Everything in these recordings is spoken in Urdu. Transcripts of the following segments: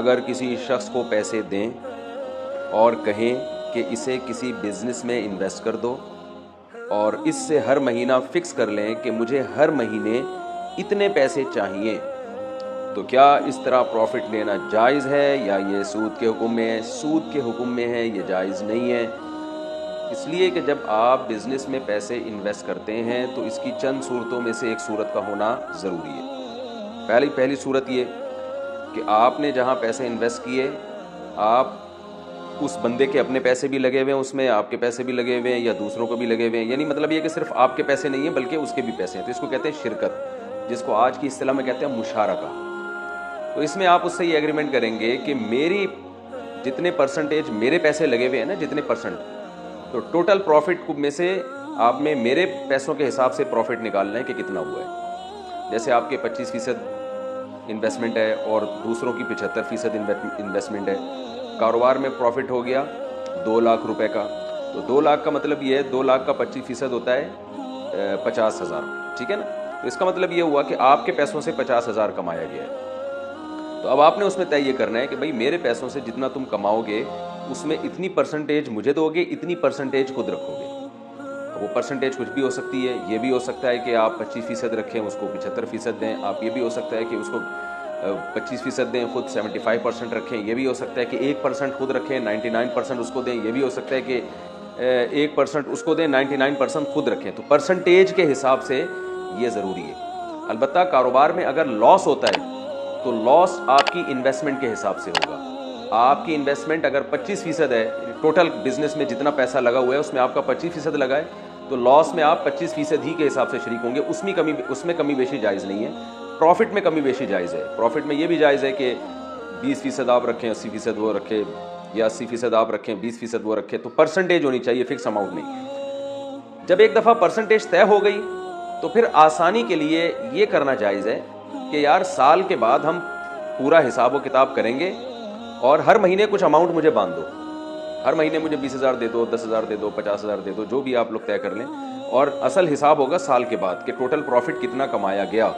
اگر کسی شخص کو پیسے دیں اور کہیں کہ اسے کسی بزنس میں انویسٹ کر دو اور اس سے ہر مہینہ فکس کر لیں کہ مجھے ہر مہینے اتنے پیسے چاہیے، تو کیا اس طرح پروفٹ لینا جائز ہے یا یہ سود کے حکم میں ہے؟ سود کے حکم میں ہے، یہ جائز نہیں ہے، اس لیے کہ جب آپ بزنس میں پیسے انویسٹ کرتے ہیں تو اس کی چند صورتوں میں سے ایک صورت کا ہونا ضروری ہے۔ پہلی صورت یہ کہ آپ نے جہاں پیسے انویسٹ کیے، آپ اس بندے کے اپنے پیسے بھی لگے ہوئے ہیں، اس میں آپ کے پیسے بھی لگے ہوئے ہیں یا دوسروں کو بھی لگے ہوئے ہیں، یعنی مطلب یہ کہ صرف آپ کے پیسے نہیں ہیں بلکہ اس کے بھی پیسے ہیں، تو اس کو کہتے ہیں شرکت، جس کو آج کی اصطلاح میں کہتے ہیں مشارکہ۔ تو اس میں آپ اس سے یہ ایگریمنٹ کریں گے کہ میری جتنے پرسنٹیج میرے پیسے لگے ہوئے ہیں نا، جتنے پرسنٹ، تو ٹوٹل پروفٹ میں سے آپ میں میرے پیسوں کے حساب سے پروفٹ نکالنا ہے کہ کتنا ہوا ہے۔ جیسے آپ کے 25% انویسٹمنٹ ہے اور دوسروں کی 75% انویسٹمنٹ ہے، کاروبار میں پروفٹ ہو گیا 2 لاکھ روپے کا، تو 2 لاکھ کا مطلب یہ ہے 2 لاکھ کا 25% ہوتا ہے 50,000، ٹھیک ہے نا؟ تو اس کا مطلب یہ ہوا کہ آپ کے پیسوں سے 50,000 کمایا گیا ہے۔ تو اب آپ نے اس میں طے یہ کرنا ہے کہ بھائی میرے پیسوں سے جتنا تم کماؤ گے اس میں اتنی پرسنٹیج مجھے دو گے، اتنی پرسنٹیج خود رکھو گے۔ وہ پرسنٹیج کچھ بھی ہو سکتی ہے، یہ بھی ہو سکتا ہے کہ آپ 25% رکھیں، اس کو 75% دیں، آپ یہ بھی ہو سکتا ہے کہ اس کو 25% دیں، خود 75% رکھیں، یہ بھی ہو سکتا ہے کہ 1% خود رکھیں، 99% اس کو دیں، یہ بھی ہو سکتا ہے کہ 1% اس کو دیں، 99% خود رکھیں۔ تو پرسنٹیج کے حساب سے یہ ضروری ہے۔ البتہ کاروبار میں اگر لاس ہوتا ہے تو لاس آپ کی انویسٹمنٹ کے حساب سے ہوگا۔ آپ کی انویسٹمنٹ اگر 25% ہے، ٹوٹل بزنس میں جتنا پیسہ لگا ہوا ہے اس میں آپ کا 25% لگا ہے، تو لاس میں آپ 25% ہی کے حساب سے شریک ہوں گے، اس میں کمی بیشی جائز نہیں ہے۔ پروفٹ میں کمی بیشی جائز ہے، پروفٹ میں یہ بھی جائز ہے کہ 20% آپ رکھیں، 80% وہ رکھے، یا 80% آپ رکھیں، 20% وہ رکھے، تو پرسنٹیج ہونی چاہیے، فکس اماؤنٹ نہیں۔ جب ایک دفعہ پرسنٹیج طے ہو گئی تو پھر آسانی کے لیے یہ کرنا جائز ہے کہ یار سال کے بعد ہم پورا حساب و کتاب کریں گے اور ہر مہینے کچھ اماؤنٹ مجھے باندھ دو، ہر مہینے مجھے 20,000 دے دو، 10,000 دے دو، 50,000 دے دو، جو بھی آپ لوگ طے کر لیں، اور اصل حساب ہوگا سال کے بعد کہ ٹوٹل پروفٹ کتنا کمایا گیا۔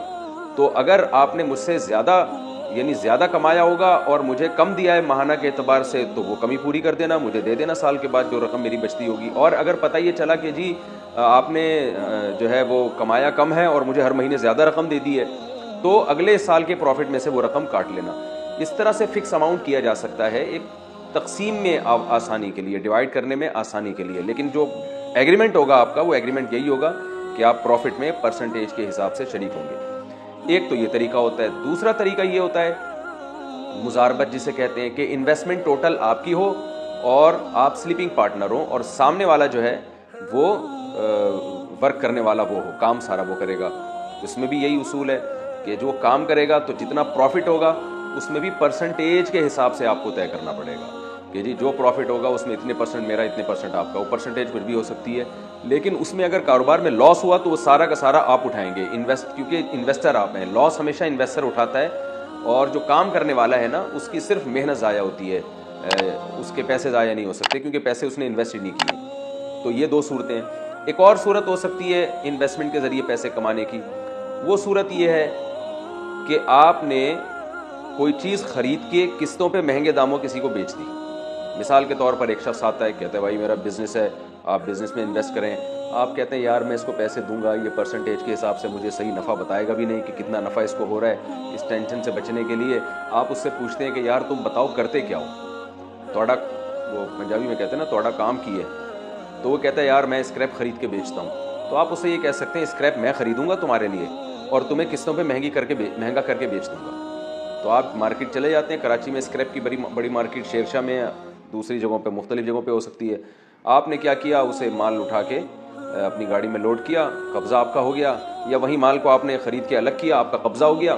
تو اگر آپ نے مجھ سے زیادہ کمایا ہوگا اور مجھے کم دیا ہے ماہانہ کے اعتبار سے، تو وہ کمی پوری کر دینا، مجھے دے دینا سال کے بعد جو رقم میری بچتی ہوگی۔ اور اگر پتہ یہ چلا کہ جی آپ نے جو ہے وہ کمایا کم ہے اور مجھے ہر مہینے زیادہ رقم دے دی ہے، تو اگلے سال کے پروفٹ میں سے وہ رقم کاٹ لینا۔ اس طرح سے فکس اماؤنٹ کیا جا سکتا ہے، ایک تقسیم میں آسانی کے لیے، ڈیوائڈ کرنے میں آسانی کے لیے، لیکن جو ایگریمنٹ ہوگا آپ کا، وہ ایگریمنٹ یہی ہوگا کہ آپ پروفٹ میں پرسنٹیج کے حساب سے شریک ہوں گے۔ ایک تو یہ طریقہ ہوتا ہے۔ دوسرا طریقہ یہ ہوتا ہے مزاربت، جسے کہتے ہیں کہ انویسٹمنٹ ٹوٹل آپ کی ہو اور آپ سلیپنگ پارٹنر ہوں، اور سامنے والا جو ہے وہ ورک کرنے والا وہ ہو، کام سارا وہ کرے گا۔ اس میں بھی یہی اصول ہے کہ جو کام کرے گا تو جتنا پروفٹ ہوگا اس میں بھی پرسنٹیج کے حساب سے آپ کو طے کرنا پڑے گا کہ جی جو پروفٹ ہوگا اس میں اتنے پرسنٹ میرا، اتنے پرسنٹ آپ کا۔ وہ پرسنٹیج کچھ بھی ہو سکتی ہے، لیکن اس میں اگر کاروبار میں لاس ہوا تو وہ سارا کا سارا آپ اٹھائیں گے، کیونکہ انویسٹر آپ ہیں۔ لاس ہمیشہ انویسٹر اٹھاتا ہے، اور جو کام کرنے والا ہے نا اس کی صرف محنت ضائع ہوتی ہے، اس کے پیسے ضائع نہیں ہو سکتے کیونکہ پیسے اس نے انویسٹ ہی نہیں کیے۔ تو یہ دو صورتیں ہیں۔ ایک اور صورت ہو سکتی ہے انویسٹمنٹ کے ذریعے پیسے کمانے کی، وہ صورت یہ ہے کہ آپ نے کوئی چیز خرید کے قسطوں پہ مہنگے داموں کسی کو بیچ دی۔ مثال کے طور پر ایک شخص آتا ہے، کہتا ہے بھائی میرا بزنس ہے، آپ بزنس میں انویسٹ کریں۔ آپ کہتے ہیں یار میں اس کو پیسے دوں گا، یہ پرسنٹیج کے حساب سے مجھے صحیح نفع بتائے گا بھی نہیں کہ کتنا نفع اس کو ہو رہا ہے۔ اس ٹینشن سے بچنے کے لیے آپ اس سے پوچھتے ہیں کہ یار تم بتاؤ کرتے کیا ہو، توڑا، وہ پنجابی میں کہتے ہیں نا توڑا کام کی ہے، تو وہ کہتا ہے یار میں اسکریپ خرید کے بیچتا ہوں۔ تو آپ اس سے یہ کہہ سکتے ہیں اسکریپ میں خریدوں گا تمہارے لیے اور تمہیں قسطوں پہ مہنگا کر کے بیچ دوں گا۔ تو آپ مارکیٹ چلے جاتے ہیں، کراچی میں اسکریپ کی بڑی مارکیٹ شیر شاہ میں، دوسری جگہوں پہ مختلف جگہوں پہ ہو سکتی ہے۔ آپ نے کیا کیا، اسے مال اٹھا کے اپنی گاڑی میں لوڈ کیا، قبضہ آپ کا ہو گیا، یا وہی مال کو آپ نے خرید کے الگ کیا، آپ کا قبضہ ہو گیا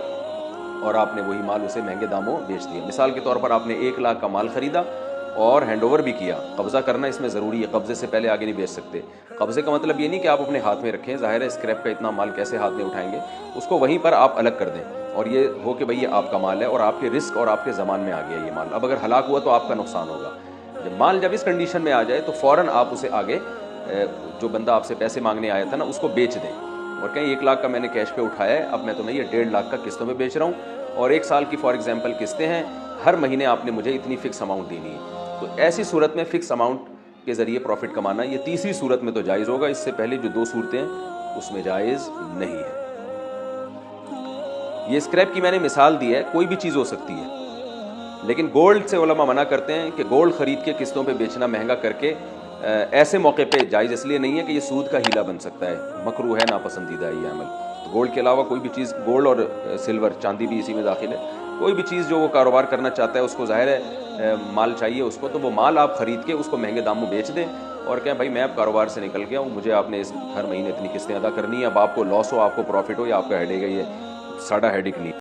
اور آپ نے وہی مال اسے مہنگے داموں بیچ دیا۔ مثال کے طور پر آپ نے 1 لاکھ کا مال خریدا اور ہینڈ اوور بھی کیا۔ قبضہ کرنا اس میں ضروری ہے، قبضے سے پہلے آگے نہیں بیچ سکتے۔ قبضے کا مطلب یہ نہیں کہ آپ اپنے ہاتھ میں رکھیں، ظاہر ہے اسکریپ کا اتنا مال کیسے ہاتھ میں اٹھائیں گے، اس کو وہیں پر آپ الگ کر دیں اور یہ ہو کہ بھئی یہ آپ کا مال ہے اور آپ کے رسک اور آپ کے زمان میں آ گیا یہ مال۔ اب اگر ہلاک ہوا تو آپ کا نقصان ہوگا۔ جب اس کنڈیشن میں آ جائے تو فوراً آپ اسے آگے، جو بندہ آپ سے پیسے مانگنے آیا تھا نا، اس کو بیچ دیں اور کہیں 1 لاکھ کا میں نے کیش پہ اٹھایا ہے، اب میں تمہیں یہ 1.5 لاکھ کا قسطوں پہ بیچ رہا ہوں، اور 1 سال کی فار ایگزامپل قسطیں ہیں، ہر مہینے آپ نے مجھے اتنی فکس اماؤنٹ دینی ہے. تو ایسی صورت میں فکس اماؤنٹ کے ذریعے پروفٹ کمانا یہ تیسری صورت میں تو جائز ہوگا. اس سے پہلے جو 2 صورتیں اس میں جائز نہیں ہے. یہ اسکریپ کی میں نے مثال دی ہے, کوئی بھی چیز ہو سکتی ہے, لیکن گولڈ سے علماء منع کرتے ہیں کہ گولڈ خرید کے قسطوں پہ بیچنا مہنگا کر کے ایسے موقع پہ جائز اس لیے نہیں ہے کہ یہ سود کا ہیلا بن سکتا ہے, مکروہ ہے, ناپسندیدہ ہے یہ عمل. تو گولڈ کے علاوہ کوئی بھی چیز, گولڈ اور سلور, چاندی بھی اسی میں داخل ہے, کوئی بھی چیز جو وہ کاروبار کرنا چاہتا ہے, اس کو ظاہر ہے مال چاہیے اس کو, تو وہ مال آپ خرید کے اس کو مہنگے داموں بیچ دیں اور کہیں بھائی میں اب کاروبار سے نکل گیا ہوں, مجھے آپ نے ہر مہینے اتنی قسطیں ادا کرنی ہے. اب آپ کو لاس ہو, آپ کو پروفٹ ہو, یا آپ کا ہیڈیک ہے, یہ ساڈا ہیڈیک نہیں.